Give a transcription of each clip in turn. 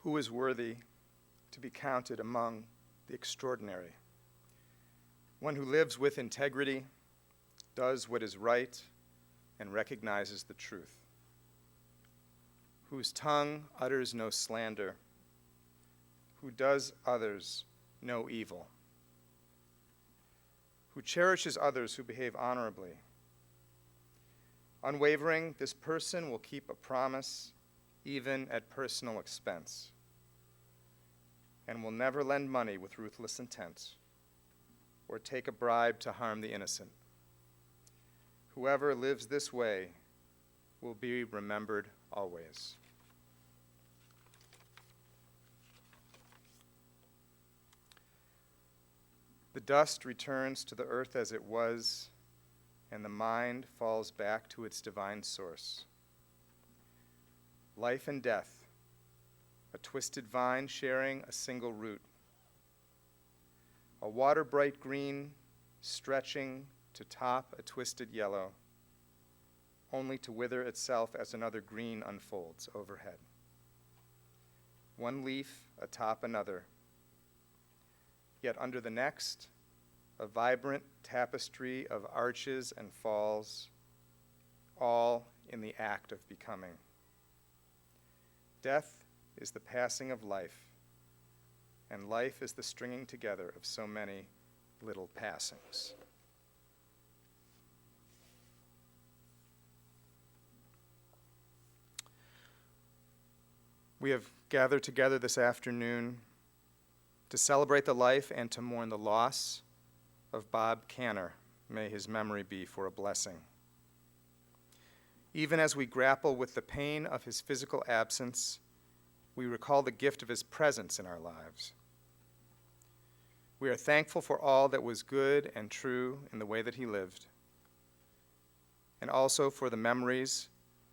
Who is worthy to be counted among the extraordinary? One who lives with integrity, does what is right, and recognizes the truth. Whose tongue utters no slander, who does others no evil, who cherishes others who behave honorably. Unwavering, this person will keep a promise even at personal expense, and will never lend money with ruthless intent or take a bribe to harm the innocent. Whoever lives this way will be remembered always. The dust returns to the earth as it was, and the mind falls back to its divine source. Life and death, a twisted vine sharing a single root. A water bright green stretching to top a twisted yellow, only to wither itself as another green unfolds overhead. One leaf atop another, yet under the next, a vibrant tapestry of arches and falls, all in the act of becoming. Death is the passing of life, and life is the stringing together of so many little passings. We have gathered together this afternoon to celebrate the life and to mourn the loss of Bob Canner. May his memory be for a blessing. Even as we grapple with the pain of his physical absence, we recall the gift of his presence in our lives. We are thankful for all that was good and true in the way that he lived, and also for the memories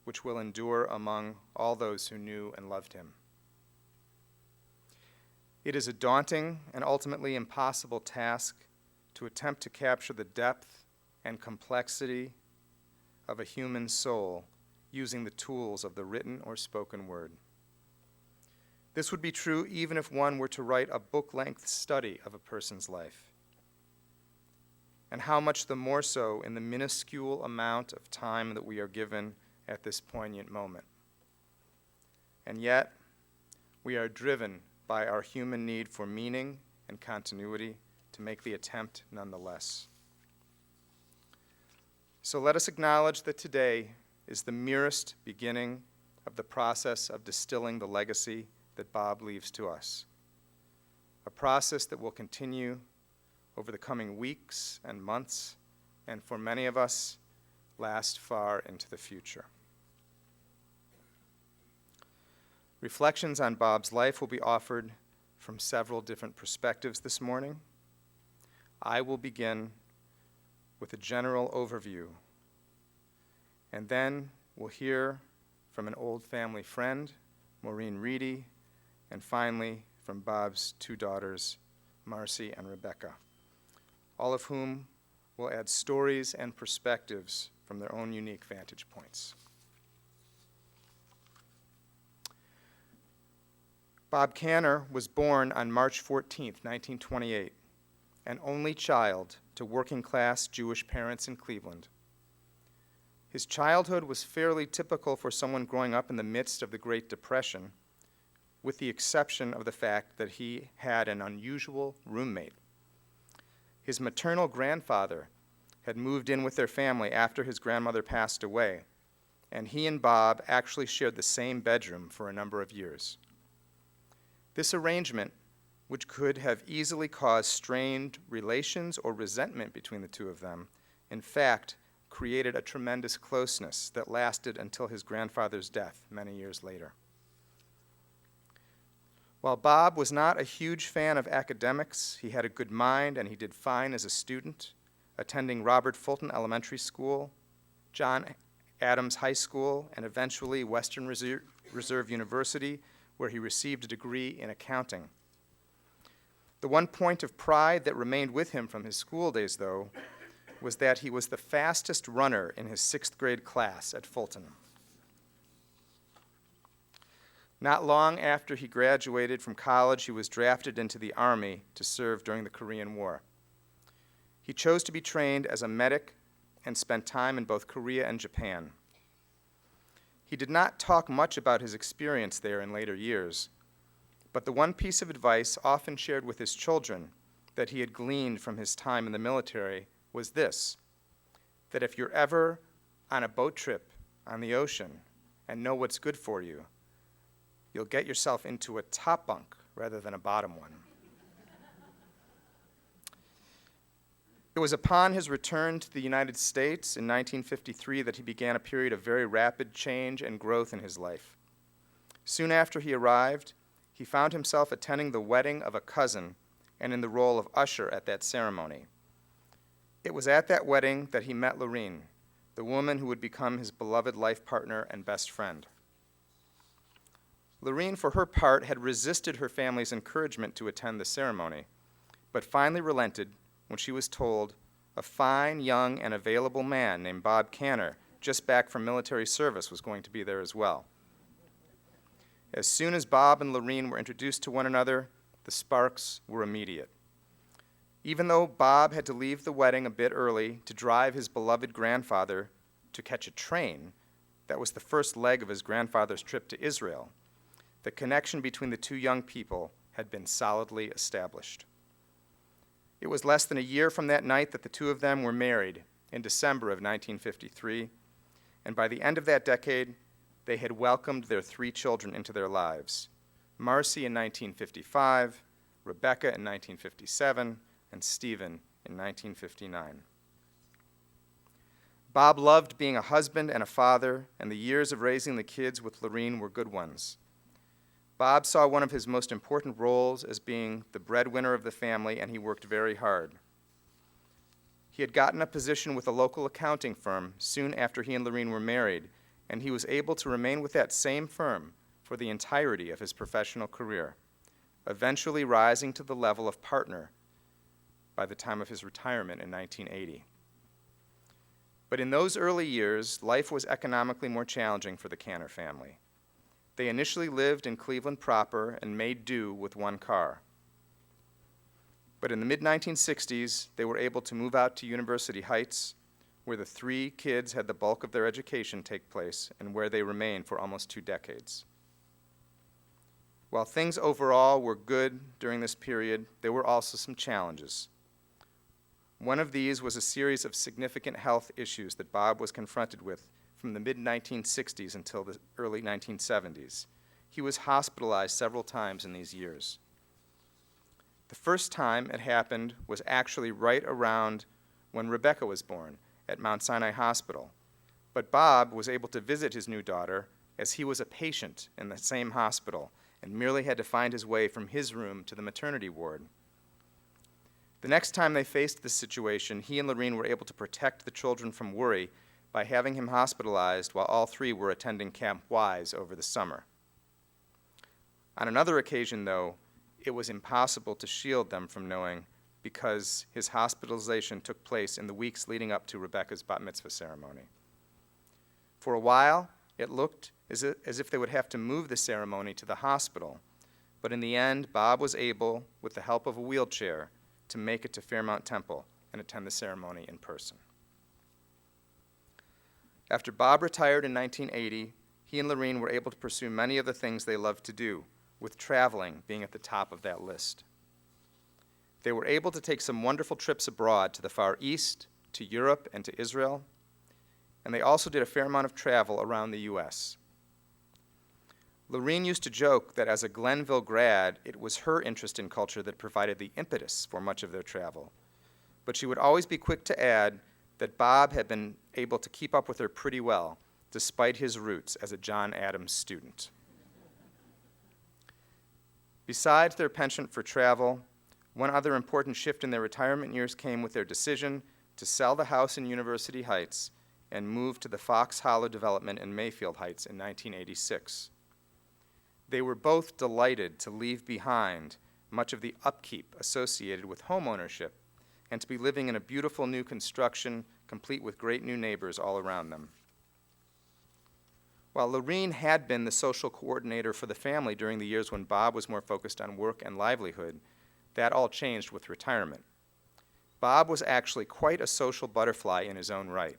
which will endure among all those who knew and loved him. It is a daunting and ultimately impossible task to attempt to capture the depth and complexity of a human soul using the tools of the written or spoken word. This would be true even if one were to write a book-length study of a person's life. And how much the more so in the minuscule amount of time that we are given at this poignant moment. And yet, we are driven by our human need for meaning and continuity to make the attempt nonetheless. So let us acknowledge that today is the merest beginning of the process of distilling the legacy that Bob leaves to us, a process that will continue over the coming weeks and months, and for many of us, last far into the future. Reflections on Bob's life will be offered from several different perspectives this morning. I will begin with a general overview, and then we'll hear from an old family friend, Maureen Reedy, and finally from Bob's two daughters, Marcy and Rebecca, all of whom will add stories and perspectives from their own unique vantage points. Bob Canner was born on March 14, 1928, an only child to working-class Jewish parents in Cleveland. His childhood was fairly typical for someone growing up in the midst of the Great Depression, with the exception of the fact that he had an unusual roommate. His maternal grandfather had moved in with their family after his grandmother passed away, and he and Bob actually shared the same bedroom for a number of years. This arrangement, which could have easily caused strained relations or resentment between the two of them, in fact, created a tremendous closeness that lasted until his grandfather's death many years later. While Bob was not a huge fan of academics, he had a good mind and he did fine as a student, attending Robert Fulton Elementary School, John Adams High School, and eventually Western Reserve University, where he received a degree in accounting. The one point of pride that remained with him from his school days, though, was that he was the fastest runner in his 6th grade class at Fulton. Not long after he graduated from college, he was drafted into the Army to serve during the Korean War. He chose to be trained as a medic and spent time in both Korea and Japan. He did not talk much about his experience there in later years, but the one piece of advice often shared with his children that he had gleaned from his time in the military was this: that if you're ever on a boat trip on the ocean and know what's good for you, you'll get yourself into a top bunk rather than a bottom one. It was upon his return to the United States in 1953 that he began a period of very rapid change and growth in his life. Soon after he arrived, he found himself attending the wedding of a cousin and in the role of usher at that ceremony. It was at that wedding that he met Lorene, the woman who would become his beloved life partner and best friend. Lorene, for her part, had resisted her family's encouragement to attend the ceremony, but finally relented when she was told a fine, young, and available man named Bob Canner, just back from military service, was going to be there as well. As soon as Bob and Lorene were introduced to one another, the sparks were immediate. Even though Bob had to leave the wedding a bit early to drive his beloved grandfather to catch a train, that was the first leg of his grandfather's trip to Israel, the connection between the two young people had been solidly established. It was less than a year from that night that the two of them were married in December of 1953, and by the end of that decade, they had welcomed their 3 children into their lives: Marcy in 1955, Rebecca in 1957, and Stephen in 1959. Bob loved being a husband and a father, and the years of raising the kids with Lorene were good ones. Bob saw one of his most important roles as being the breadwinner of the family, and he worked very hard. He had gotten a position with a local accounting firm soon after he and Lorene were married, and he was able to remain with that same firm for the entirety of his professional career, eventually rising to the level of partner by the time of his retirement in 1980. But in those early years, life was economically more challenging for the Canner family. They initially lived in Cleveland proper and made do with one car. But in the mid-1960s, they were able to move out to University Heights, where the 3 kids had the bulk of their education take place and where they remained for almost 2 decades. While things overall were good during this period, there were also some challenges. One of these was a series of significant health issues that Bob was confronted with from the mid-1960s until the early 1970s. He was hospitalized several times in these years. The first time it happened was actually right around when Rebecca was born at Mount Sinai Hospital. But Bob was able to visit his new daughter as he was a patient in the same hospital and merely had to find his way from his room to the maternity ward. The next time they faced this situation, he and Lorene were able to protect the children from worry by having him hospitalized while all 3 were attending Camp Wise over the summer. On another occasion, though, it was impossible to shield them from knowing because his hospitalization took place in the weeks leading up to Rebecca's bat mitzvah ceremony. For a while, it looked as if they would have to move the ceremony to the hospital, but in the end, Bob was able, with the help of a wheelchair, to make it to Fairmount Temple and attend the ceremony in person. After Bob retired in 1980, he and Lorene were able to pursue many of the things they loved to do, with traveling being at the top of that list. They were able to take some wonderful trips abroad to the Far East, to Europe, and to Israel, and they also did a fair amount of travel around the U.S. Lorene used to joke that as a Glenville grad, it was her interest in culture that provided the impetus for much of their travel. But she would always be quick to add that Bob had been able to keep up with her pretty well, despite his roots as a John Adams student. Besides their penchant for travel, one other important shift in their retirement years came with their decision to sell the house in University Heights and move to the Fox Hollow development in Mayfield Heights in 1986. They were both delighted to leave behind much of the upkeep associated with home ownership and to be living in a beautiful new construction, complete with great new neighbors all around them. While Lorene had been the social coordinator for the family during the years when Bob was more focused on work and livelihood, that all changed with retirement. Bob was actually quite a social butterfly in his own right,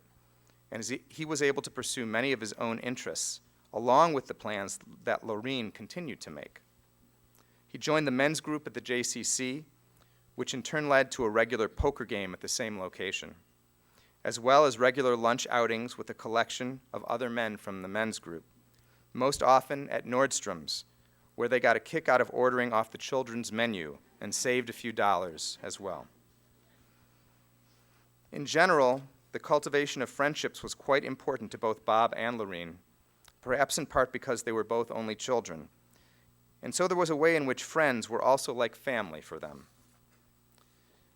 and he was able to pursue many of his own interests, along with the plans that Lorene continued to make. He joined the men's group at the JCC, which in turn led to a regular poker game at the same location, as well as regular lunch outings with a collection of other men from the men's group, most often at Nordstrom's, where they got a kick out of ordering off the children's menu and saved a few dollars as well. In general, the cultivation of friendships was quite important to both Bob and Lorene, perhaps in part because they were both only children. And so there was a way in which friends were also like family for them.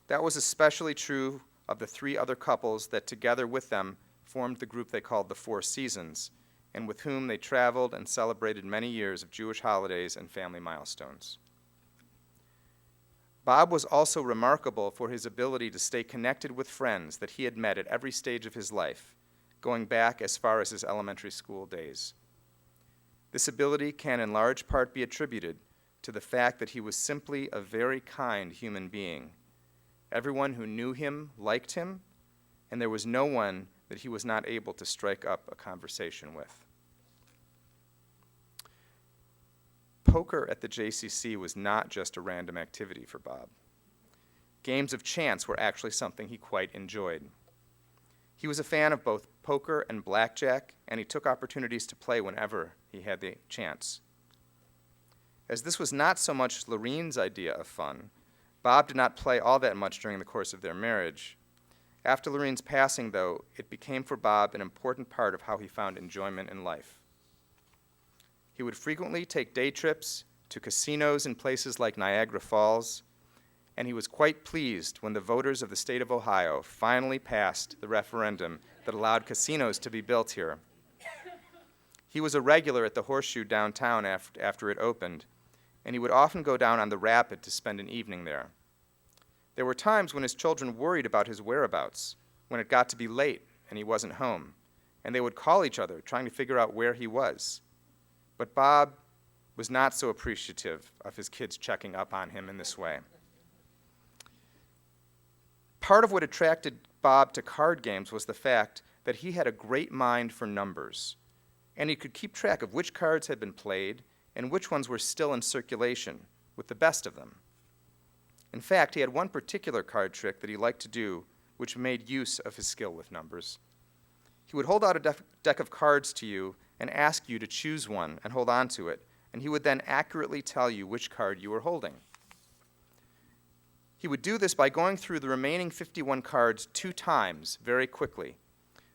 That was especially true of the three other couples that together with them formed the group they called the Four Seasons, and with whom they traveled and celebrated many years of Jewish holidays and family milestones. Bob was also remarkable for his ability to stay connected with friends that he had met at every stage of his life, going back as far as his elementary school days. This ability can in large part be attributed to the fact that he was simply a very kind human being. Everyone who knew him liked him, and there was no one that he was not able to strike up a conversation with. Poker at the JCC was not just a random activity for Bob. Games of chance were actually something he quite enjoyed. He was a fan of both poker and blackjack, and he took opportunities to play whenever he had the chance. As this was not so much Lorene's idea of fun, Bob did not play all that much during the course of their marriage. After Lorene's passing, though, it became for Bob an important part of how he found enjoyment in life. He would frequently take day trips to casinos in places like Niagara Falls, and he was quite pleased when the voters of the state of Ohio finally passed the referendum that allowed casinos to be built here. He was a regular at the Horseshoe downtown after it opened, and he would often go down on the Rapid to spend an evening there. There were times when his children worried about his whereabouts, when it got to be late and he wasn't home, and they would call each other trying to figure out where he was. But Bob was not so appreciative of his kids checking up on him in this way. Part of what attracted Bob to card games was the fact that he had a great mind for numbers, and he could keep track of which cards had been played and which ones were still in circulation, with the best of them. In fact, he had one particular card trick that he liked to do, which made use of his skill with numbers. He would hold out a deck of cards to you and ask you to choose one and hold on to it, and he would then accurately tell you which card you were holding. He would do this by going through the remaining 51 cards 2 times very quickly.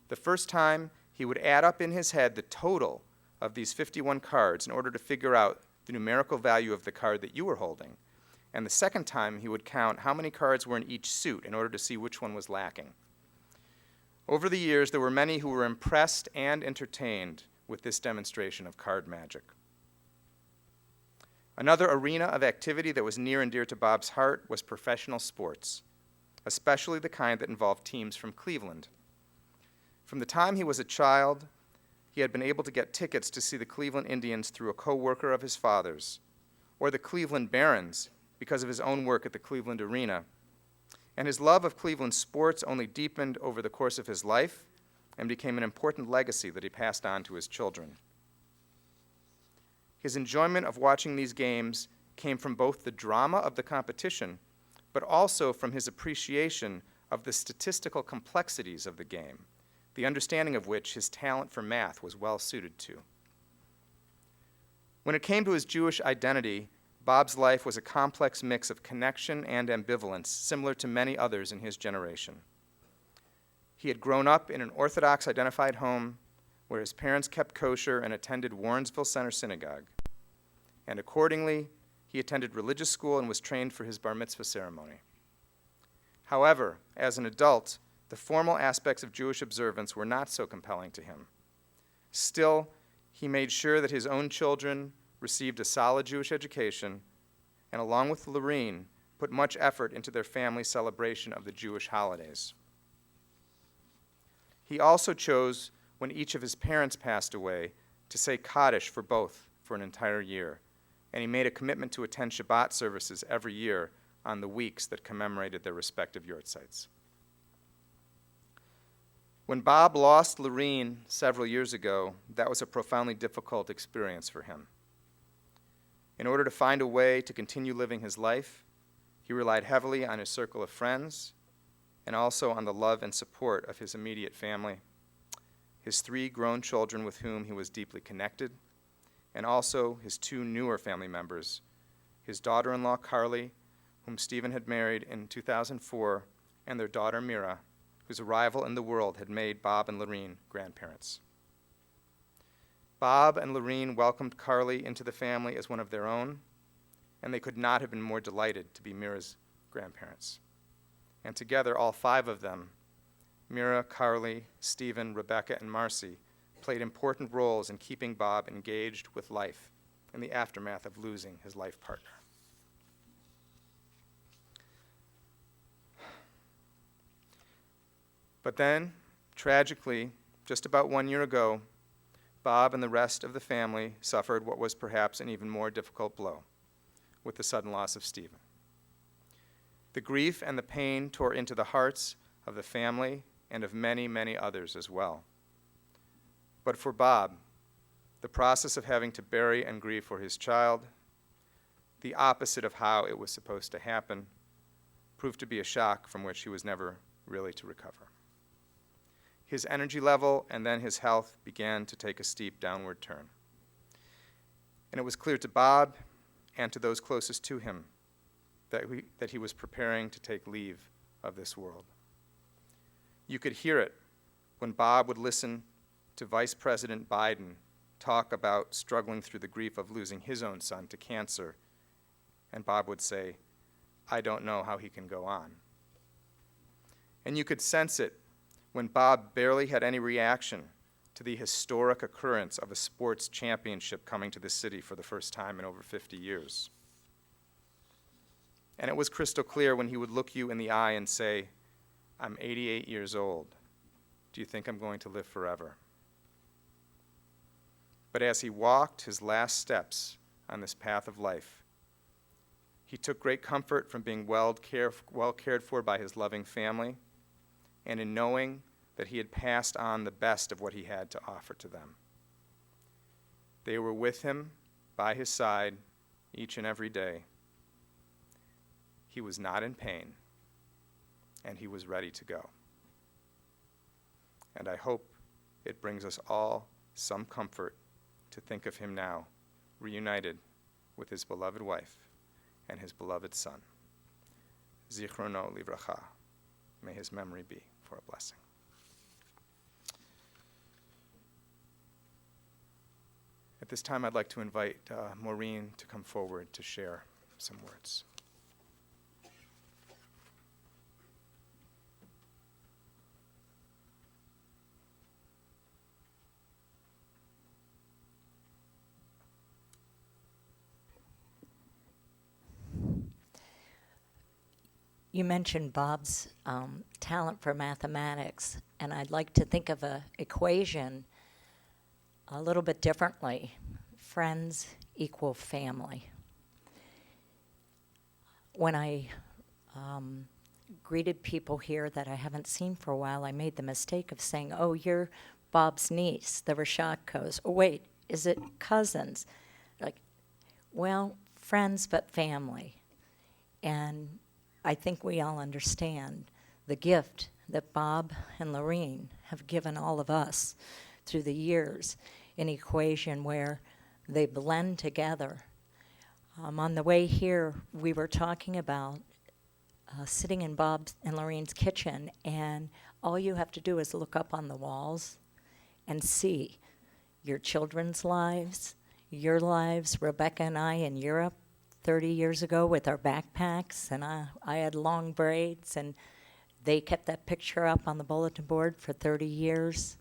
The first time, he would add up in his head the total of these 51 cards in order to figure out the numerical value of the card that you were holding. And the second time, he would count how many cards were in each suit in order to see which one was lacking. Over the years, there were many who were impressed and entertained with this demonstration of card magic. Another arena of activity that was near and dear to Bob's heart was professional sports, especially the kind that involved teams from Cleveland. From the time he was a child, he had been able to get tickets to see the Cleveland Indians through a co-worker of his father's, or the Cleveland Barons because of his own work at the Cleveland Arena. And his love of Cleveland sports only deepened over the course of his life and became an important legacy that he passed on to his children. His enjoyment of watching these games came from both the drama of the competition, but also from his appreciation of the statistical complexities of the game, the understanding of which his talent for math was well suited to. When it came to his Jewish identity, Bob's life was a complex mix of connection and ambivalence, similar to many others in his generation. He had grown up in an Orthodox-identified home where his parents kept kosher and attended Warrensville Center Synagogue. And accordingly, he attended religious school and was trained for his bar mitzvah ceremony. However, as an adult, the formal aspects of Jewish observance were not so compelling to him. Still, he made sure that his own children received a solid Jewish education, and along with Lorene, put much effort into their family celebration of the Jewish holidays. He also chose, when each of his parents passed away, to say Kaddish for both for an entire year, and he made a commitment to attend Shabbat services every year on the weeks that commemorated their respective yortzites. When Bob lost Lorene several years ago, that was a profoundly difficult experience for him. In order to find a way to continue living his life, he relied heavily on his circle of friends and also on the love and support of his immediate family, his 3 grown children with whom he was deeply connected, and also his 2 newer family members, his daughter-in-law Carly, whom Stephen had married in 2004, and their daughter Mira, whose arrival in the world had made Bob and Lorene grandparents. Bob and Lorene welcomed Carly into the family as one of their own, and they could not have been more delighted to be Mira's grandparents. And together, all 5 of them, Mira, Carly, Stephen, Rebecca, and Marcy, played important roles in keeping Bob engaged with life in the aftermath of losing his life partner. But then, tragically, just about 1 year ago, Bob and the rest of the family suffered what was perhaps an even more difficult blow with the sudden loss of Stephen. The grief and the pain tore into the hearts of the family and of many, many others as well. But for Bob, the process of having to bury and grieve for his child, the opposite of how it was supposed to happen, proved to be a shock from which he was never really to recover. His energy level and then his health began to take a steep downward turn. And it was clear to Bob and to those closest to him that he was preparing to take leave of this world. You could hear it when Bob would listen to Vice President Biden talk about struggling through the grief of losing his own son to cancer, and Bob would say, "I don't know how he can go on." And you could sense it when Bob barely had any reaction to the historic occurrence of a sports championship coming to the city for the first time in over 50 years. And it was crystal clear when he would look you in the eye and say, "I'm 88 years old. Do you think I'm going to live forever?" But as he walked his last steps on this path of life, he took great comfort from being well cared for by his loving family, and in knowing that he had passed on the best of what he had to offer to them. They were with him, by his side, each and every day. He was not in pain, and he was ready to go. And I hope it brings us all some comfort to think of him now, reunited with his beloved wife and his beloved son. Zichrono livracha. May his memory be for a blessing. At this time, I'd like to invite Maureen to come forward to share some words. You mentioned Bob's talent for mathematics, and I'd like to think of an equation a little bit differently. Friends equal family. When I greeted people here that I haven't seen for a while, I made the mistake of saying, "Oh, you're Bob's niece, the Rashadkos." "Oh, wait, is it cousins?" Like, well, friends but family. And I think we all understand the gift that Bob and Lorene have given all of us through the years, an equation where they blend together. On the way here, we were talking about sitting in Bob and Lorene's kitchen, and all you have to do is look up on the walls and see your children's lives, your lives, Rebecca and I in Europe 30 years ago with our backpacks, and I had long braids, and they kept that picture up on the bulletin board for 30 years.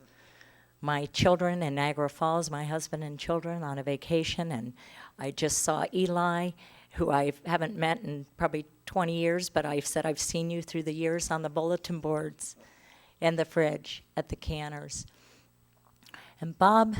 My children in Niagara Falls, my husband and children on a vacation, and I just saw Eli, who I haven't met in probably 20 years, but I've said I've seen you through the years on the bulletin boards and the fridge at the Canners. And Bob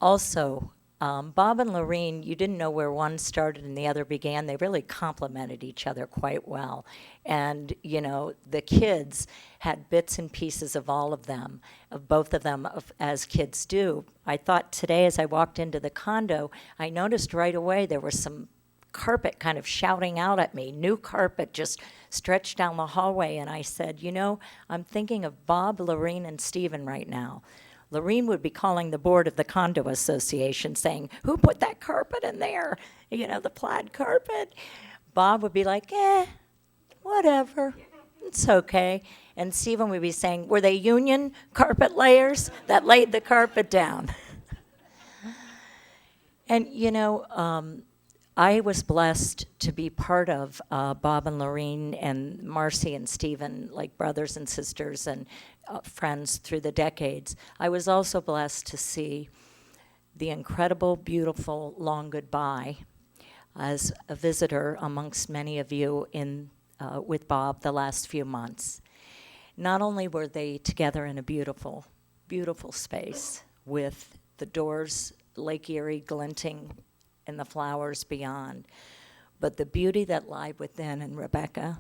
also, Bob and Lorene, you didn't know where one started and the other began. They really complemented each other quite well. And, you know, the kids had bits and pieces of all of them, of both of them, as kids do. I thought today as I walked into the condo, I noticed right away there was some carpet kind of shouting out at me, new carpet just stretched down the hallway. And I said, you know, I'm thinking of Bob, Lorene, and Stephen right now. Lorene would be calling the board of the condo association saying, who put that carpet in there? You know, the plaid carpet. Bob would be like, whatever, it's okay. And Stephen would be saying, were they union carpet layers that laid the carpet down? And, you know, I was blessed to be part of Bob and Lorene and Marcy and Stephen, like brothers and sisters and friends through the decades. I was also blessed to see the incredible, beautiful Long Goodbye as a visitor amongst many of you in with Bob the last few months. Not only were they together in a beautiful, beautiful space with the doors, Lake Erie glinting and the flowers beyond, but the beauty that lied within, and Rebecca,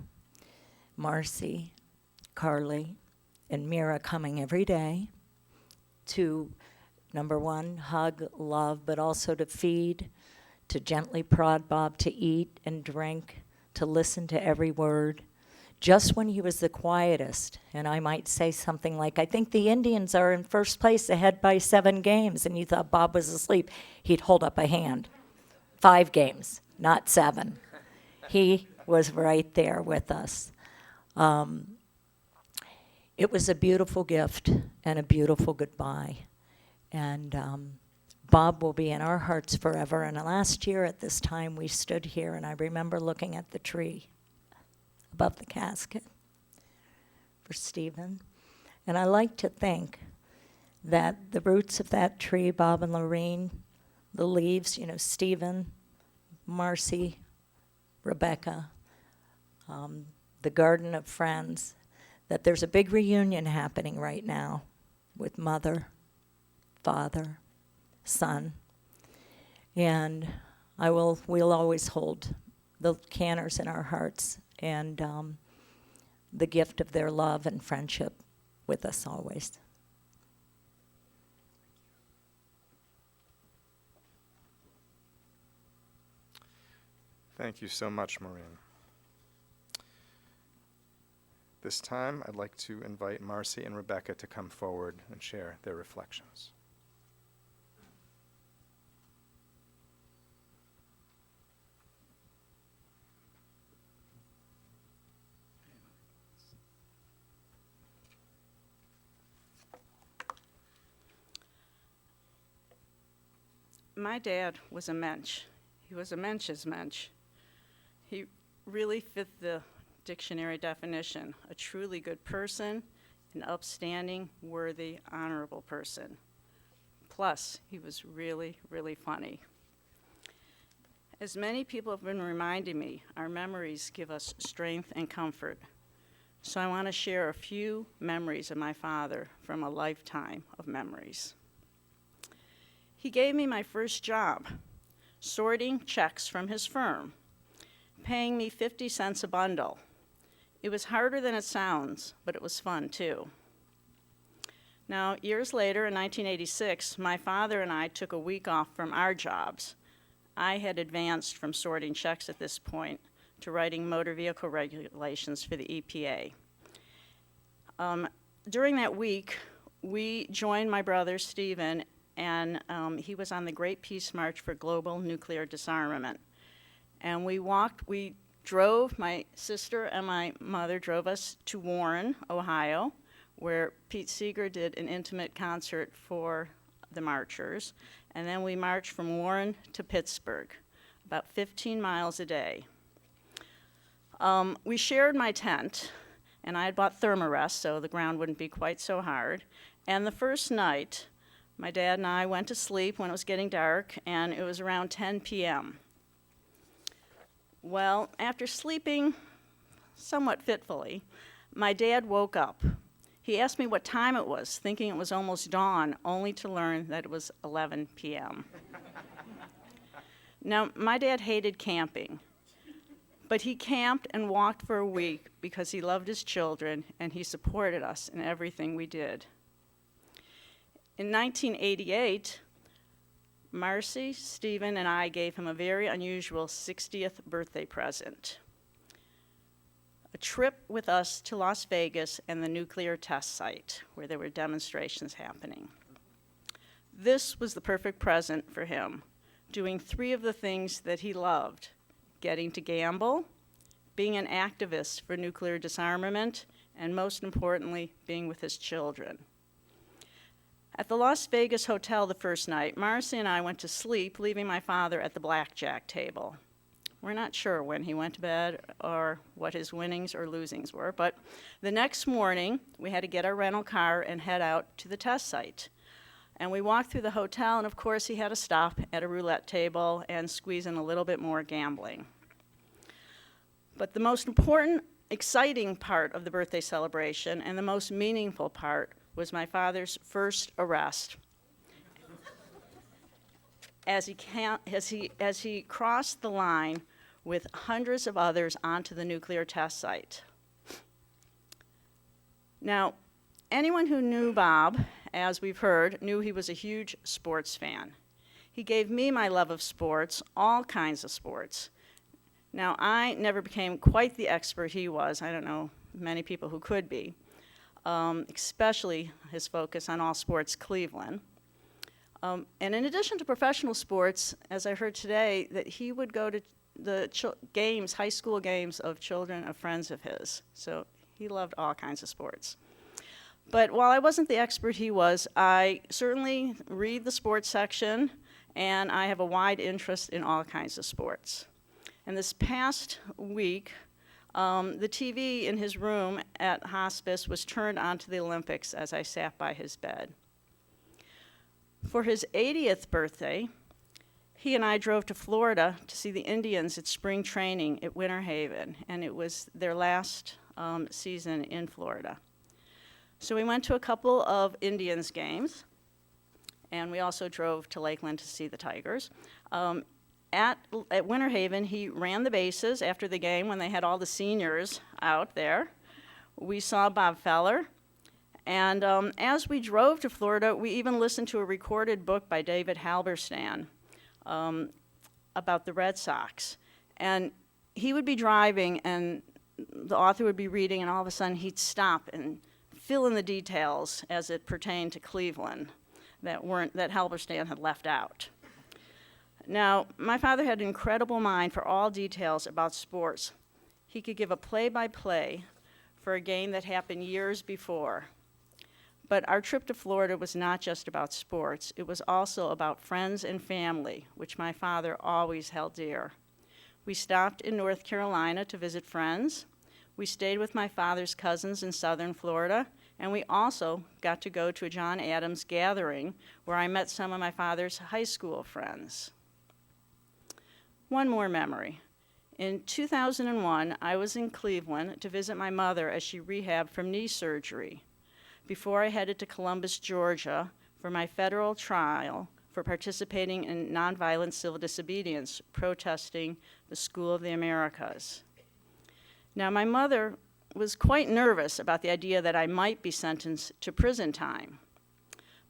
Marcy, Carly, and Mira coming every day to, number one, hug, love, but also to feed, to gently prod Bob to eat and drink, to listen to every word. Just when he was the quietest, and I might say something like, I think the Indians are in first place ahead by 7 games, and you thought Bob was asleep, he'd hold up a hand. 5 games, not 7. He was right there with us. It was a beautiful gift and a beautiful goodbye. And Bob will be in our hearts forever. And last year at this time, we stood here, and I remember looking at the tree above the casket for Stephen. And I like to think that the roots of that tree, Bob and Lorene, the leaves, you know, Stephen, Marcy, Rebecca, the Garden of Friends, that there's a big reunion happening right now with mother, father, son. And we'll always hold the Canners in our hearts and the gift of their love and friendship with us always. Thank you so much, Maureen. This time, I'd like to invite Marcy and Rebecca to come forward and share their reflections. My dad was a mensch. He was a mensch's mensch. He really fit the dictionary definition, a truly good person, an upstanding, worthy, honorable person. Plus, he was really, really funny. As many people have been reminding me, our memories give us strength and comfort. So I want to share a few memories of my father from a lifetime of memories. He gave me my first job, sorting checks from his firm, paying me 50 cents a bundle. It was harder than it sounds, but it was fun too. Now, years later, in 1986, my father and I took a week off from our jobs. I had advanced from sorting checks at this point to writing motor vehicle regulations for the EPA. During that week, we joined my brother, Stephen, and he was on the Great Peace March for Global Nuclear Disarmament. And we drove, my sister and my mother drove us to Warren, Ohio, where Pete Seeger did an intimate concert for the marchers. And then we marched from Warren to Pittsburgh, about 15 miles a day. We shared my tent, and I had bought Thermarest, so the ground wouldn't be quite so hard. And the first night, my dad and I went to sleep when it was getting dark, and it was around 10 p.m. Well, after sleeping somewhat fitfully, my dad woke up. He asked me what time it was, thinking it was almost dawn, only to learn that it was 11 p.m. Now, my dad hated camping, but he camped and walked for a week because he loved his children and he supported us in everything we did. In 1988, Marcy, Stephen, and I gave him a very unusual 60th birthday present. A trip with us to Las Vegas and the nuclear test site where there were demonstrations happening. This was the perfect present for him, doing 3 of the things that he loved: getting to gamble, being an activist for nuclear disarmament, and most importantly, being with his children. At the Las Vegas hotel the first night, Marcy and I went to sleep, leaving my father at the blackjack table. We're not sure when he went to bed or what his winnings or losings were, but the next morning, we had to get our rental car and head out to the test site. And we walked through the hotel, and of course, he had to stop at a roulette table and squeeze in a little bit more gambling. But the most important, exciting part of the birthday celebration, and the most meaningful part, was my father's first arrest. As he crossed the line with hundreds of others onto the nuclear test site. Now, anyone who knew Bob, as we've heard, knew he was a huge sports fan. He gave me my love of sports, all kinds of sports. Now, I never became quite the expert he was. I don't know many people who could be, especially his focus on all sports Cleveland. And in addition to professional sports, as I heard today, that he would go to the games, high school games of children of friends of his. So he loved all kinds of sports. But while I wasn't the expert he was, I certainly read the sports section, and I have a wide interest in all kinds of sports. And this past week, the TV in his room at hospice was turned on to the Olympics as I sat by his bed. For his 80th birthday, he and I drove to Florida to see the Indians at spring training at Winter Haven, and it was their last season in Florida. So we went to a couple of Indians games, and we also drove to Lakeland to see the Tigers. At Winter Haven, he ran the bases after the game when they had all the seniors out there. We saw Bob Feller. And as we drove to Florida, we even listened to a recorded book by David Halberstam about the Red Sox. And he would be driving, and the author would be reading, and all of a sudden he'd stop and fill in the details as it pertained to Cleveland that Halberstam had left out. Now, my father had an incredible mind for all details about sports. He could give a play-by-play for a game that happened years before. But our trip to Florida was not just about sports. It was also about friends and family, which my father always held dear. We stopped in North Carolina to visit friends. We stayed with my father's cousins in southern Florida, and we also got to go to a John Adams gathering where I met some of my father's high school friends. One more memory. In 2001, I was in Cleveland to visit my mother as she rehabbed from knee surgery before I headed to Columbus, Georgia for my federal trial for participating in nonviolent civil disobedience, protesting the School of the Americas. Now, my mother was quite nervous about the idea that I might be sentenced to prison time.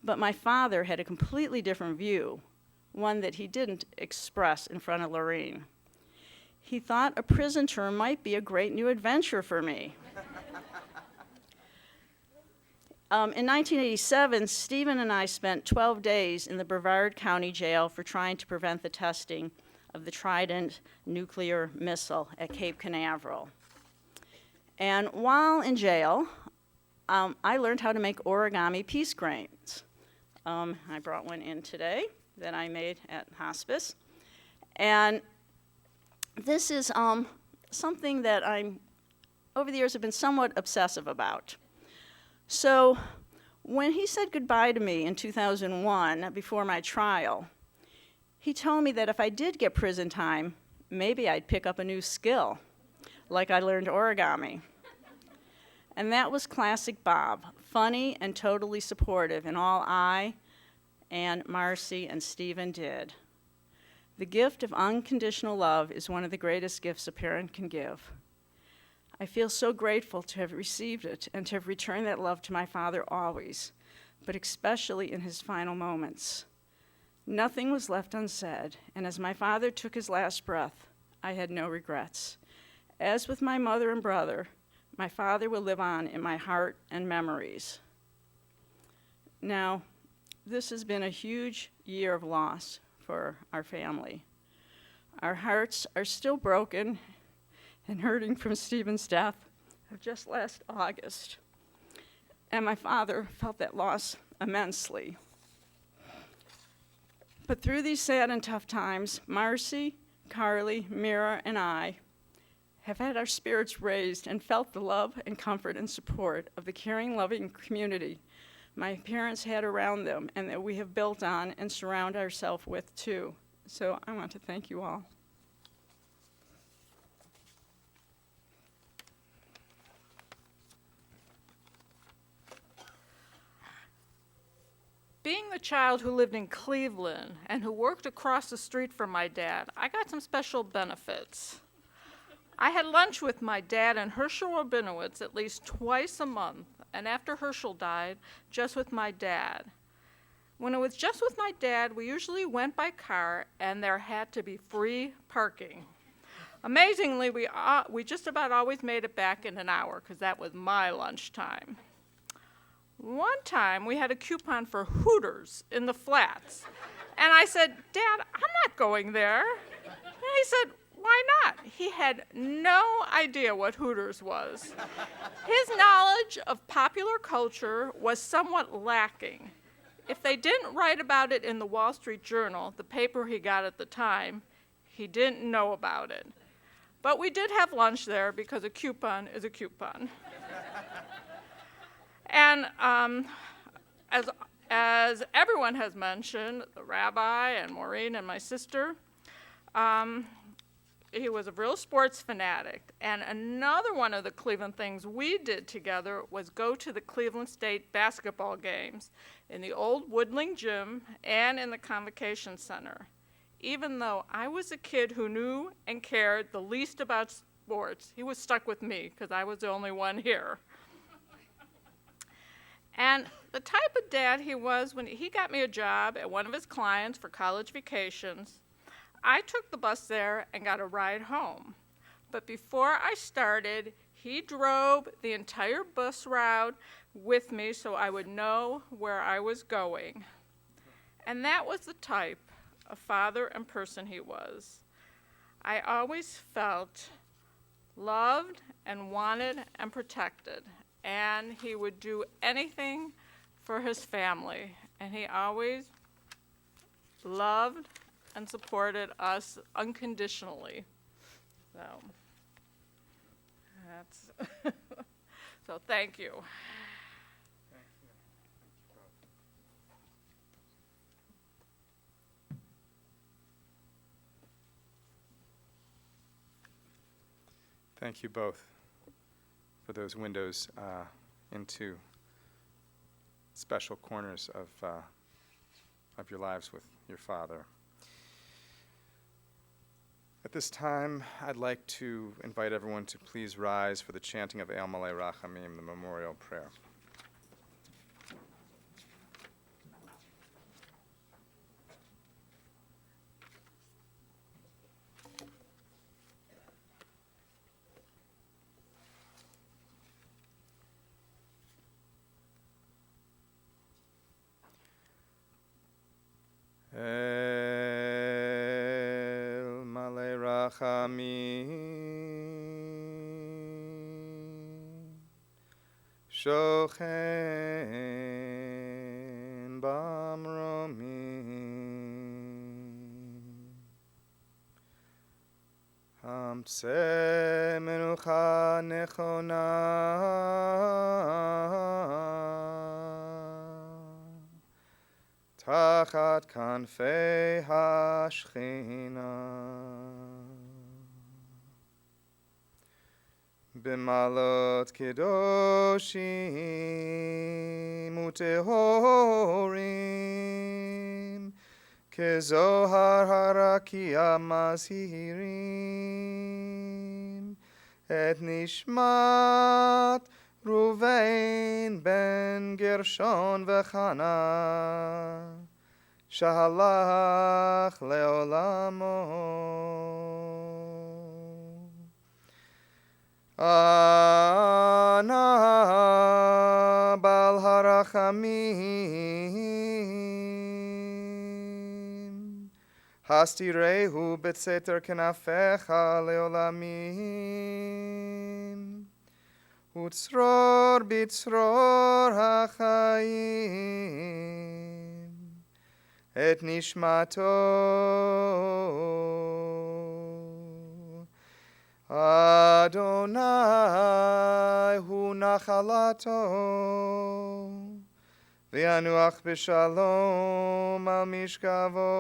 But my father had a completely different view, one that he didn't express in front of Lorraine. He thought a prison term might be a great new adventure for me. In 1987, Stephen and I spent 12 days in the Brevard County Jail for trying to prevent the testing of the Trident nuclear missile at Cape Canaveral. And while in jail, I learned how to make origami peace grains. I brought one in today that I made at hospice. And this is something that over the years, have been somewhat obsessive about. So when he said goodbye to me in 2001, before my trial, he told me that if I did get prison time, maybe I'd pick up a new skill, like I learned origami. And that was classic Bob, funny and totally supportive in all I and Marcy and Stephen did. The gift of unconditional love is one of the greatest gifts a parent can give. I feel so grateful to have received it and to have returned that love to my father always, but especially in his final moments. Nothing was left unsaid, and as my father took his last breath, I had no regrets. As with my mother and brother, my father will live on in my heart and memories. Now, this has been a huge year of loss for our family. Our hearts are still broken and hurting from Stephen's death of just last August. And my father felt that loss immensely. But through these sad and tough times, Marcy, Carly, Mira, and I have had our spirits raised and felt the love and comfort and support of the caring, loving community my parents had around them and that we have built on and surround ourselves with too. So I want to thank you all. Being the child who lived in Cleveland and who worked across the street from my dad, I got some special benefits. I had lunch with my dad and Herschel Rabinowitz at least twice a month, and after Herschel died, just with my dad. When it was just with my dad, we usually went by car, and there had to be free parking. Amazingly, we just about always made it back in an hour, because that was my lunchtime. One time, we had a coupon for Hooters in the Flats, and I said, "Dad, I'm not going there." And he said, "Why not?" He had no idea what Hooters was. His knowledge of popular culture was somewhat lacking. If they didn't write about it in the Wall Street Journal, the paper he got at the time, he didn't know about it. But we did have lunch there because a coupon is a coupon. And as everyone has mentioned, the rabbi and Maureen and my sister, he was a real sports fanatic. And another one of the Cleveland things we did together was go to the Cleveland State basketball games in the old Woodling gym and in the Convocation Center. Even though I was a kid who knew and cared the least about sports, he was stuck with me because I was the only one here. And the type of dad he was, when he got me a job at one of his clients for college vacations, I took the bus there and got a ride home. But before I started, he drove the entire bus route with me so I would know where I was going. And that was the type of father and person he was. I always felt loved and wanted and protected. And he would do anything for his family. And he always loved and supported us unconditionally. So that's so thank you. Thank you both for those windows into special corners of your lives with your father. At this time, I'd like to invite everyone to please rise for the chanting of El Malei Rachamim, the memorial prayer. El Malei Rachamim Shochen Bamromim Hamtzeh Menucha Nechona Tachat Kanfei HaShechina B'malot kedoshim utehorim kezohar harakia mazhirim et nishmat Ruvain ben Gershon v'Chana Shahalach leolamo Ana bal harachamim Hastirehu betseter kenafecha leolamim Utzror bitzror hachayim Et nishmato Adonai hu nachalato V'yanuach b'shalom al mishkavo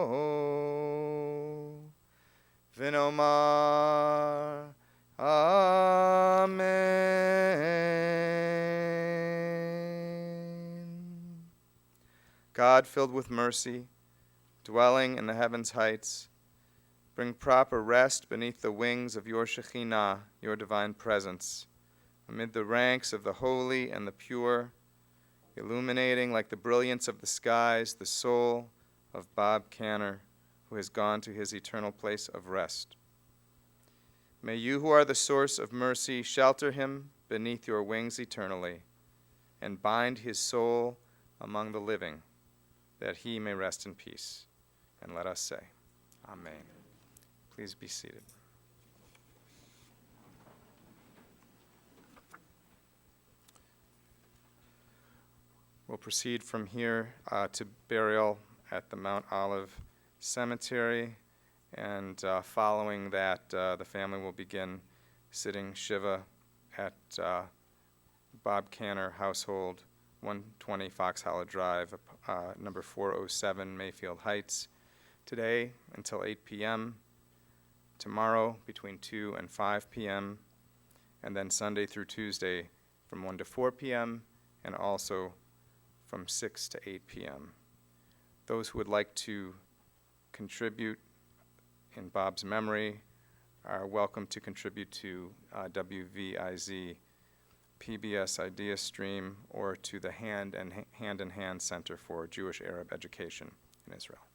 V'nomar Amen. God filled with mercy, dwelling in the heavens' heights, bring proper rest beneath the wings of your Shekhinah, your divine presence, amid the ranks of the holy and the pure, illuminating like the brilliance of the skies the soul of Bob Canner, who has gone to his eternal place of rest. May you, who are the source of mercy, shelter him beneath your wings eternally, and bind his soul among the living, that he may rest in peace. And let us say, Amen. Please be seated. We'll proceed from here to burial at the Mount Olive Cemetery. And following that, the family will begin sitting Shiva at Bob Canner Household, 120 Fox Hollow Drive, number 407 Mayfield Heights, today until 8 p.m., tomorrow between 2 and 5 p.m., and then Sunday through Tuesday from 1 to 4 p.m., and also from 6 to 8 p.m. Those who would like to contribute in Bob's memory are welcome to contribute to WVIZ PBS Idea Stream or to the Hand in Hand Center for Jewish Arab Education in Israel.